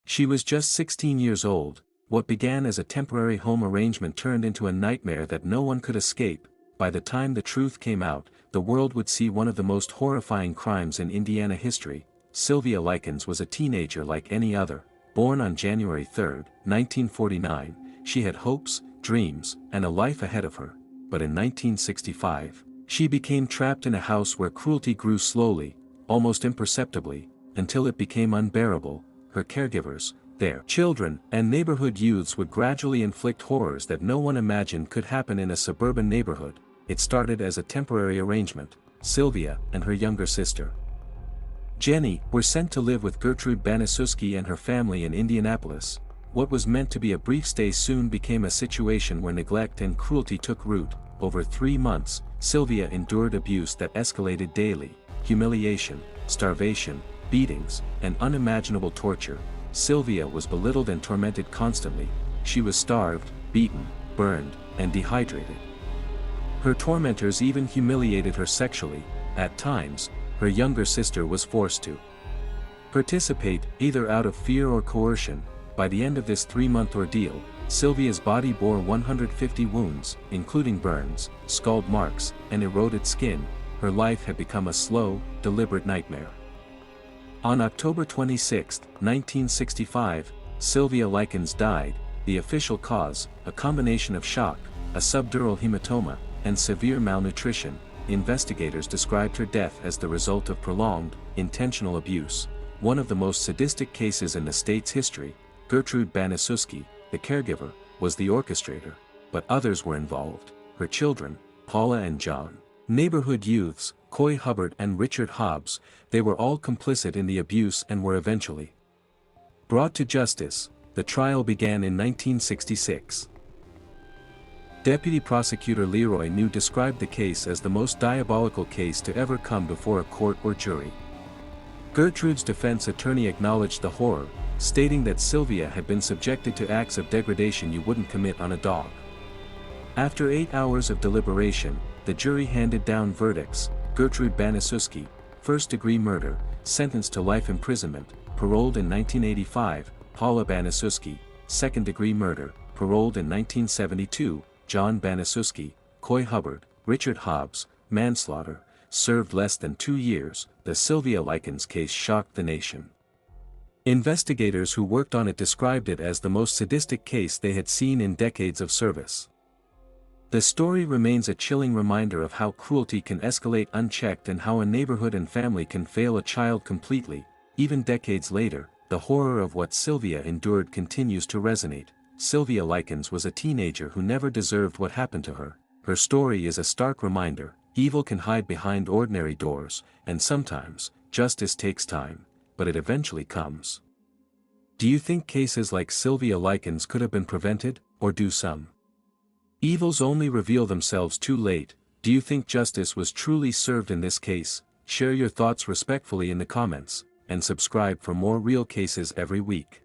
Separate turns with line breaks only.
She was just 16 years old. What began as a temporary home arrangement turned into a nightmare that no one could escape. By the time the truth came out, the world would see one of the most horrifying crimes in Indiana history. Sylvia Likens was a teenager like any other. Born on January 3, 1949, she had hopes, dreams, and a life ahead of her. But in 1965, she became trapped in a house where cruelty grew slowly, almost imperceptibly, until it became unbearable. Her caregivers, their children, and neighborhood youths would gradually inflict horrors that no one imagined could happen in a suburban neighborhood. It started as a temporary arrangement. Sylvia and her younger sister, Jenny, were sent to live with Gertrude Banaszewski and her family in Indianapolis. What was meant to be a brief stay soon became a situation where neglect and cruelty took root. Over 3 months, Sylvia endured abuse that escalated daily: humiliation, starvation, beatings, and unimaginable torture. Sylvia was belittled and tormented constantly. She was starved, beaten, burned, and dehydrated. Her tormentors even humiliated her sexually. At times, her younger sister was forced to participate, either out of fear or coercion. By the end of this 3-month ordeal, Sylvia's body bore 150 wounds, including burns, scald marks, and eroded skin. Her life had become a slow, deliberate nightmare. On October 26, 1965, Sylvia Likens died. The official cause, a combination of shock, a subdural hematoma, and severe malnutrition. Investigators described her death as the result of prolonged, intentional abuse. One of the most sadistic cases in the state's history. Gertrude Banaszewski, the caregiver, was the orchestrator, but others were involved: her children, Paula and John; neighborhood youths, Coy Hubbard and Richard Hobbs. They were all complicit in the abuse and were eventually brought to justice. The trial began in 1966. Deputy Prosecutor Leroy New described the case as the most diabolical case to ever come before a court or jury. Gertrude's defense attorney acknowledged the horror, stating that Sylvia had been subjected to acts of degradation you wouldn't commit on a dog. After 8 hours of deliberation, the jury handed down verdicts: Gertrude Banaszewski, first-degree murder, sentenced to life imprisonment, paroled in 1985; Paula Banaszewski, second-degree murder, paroled in 1972; John Banaszewski, Coy Hubbard, Richard Hobbs, manslaughter, served less than 2 years. The Sylvia Likens case shocked the nation. Investigators who worked on it described it as the most sadistic case they had seen in decades of service. The story remains a chilling reminder of how cruelty can escalate unchecked and how a neighborhood and family can fail a child completely. Even decades later, the horror of what Sylvia endured continues to resonate. Sylvia Likens was a teenager who never deserved what happened to her. Her story is a stark reminder: evil can hide behind ordinary doors, and sometimes, justice takes time, but it eventually comes. Do you think cases like Sylvia Likens could have been prevented, or do some evils only reveal themselves too late? Do you think justice was truly served in this case? Share your thoughts respectfully in the comments, and subscribe for more real cases every week.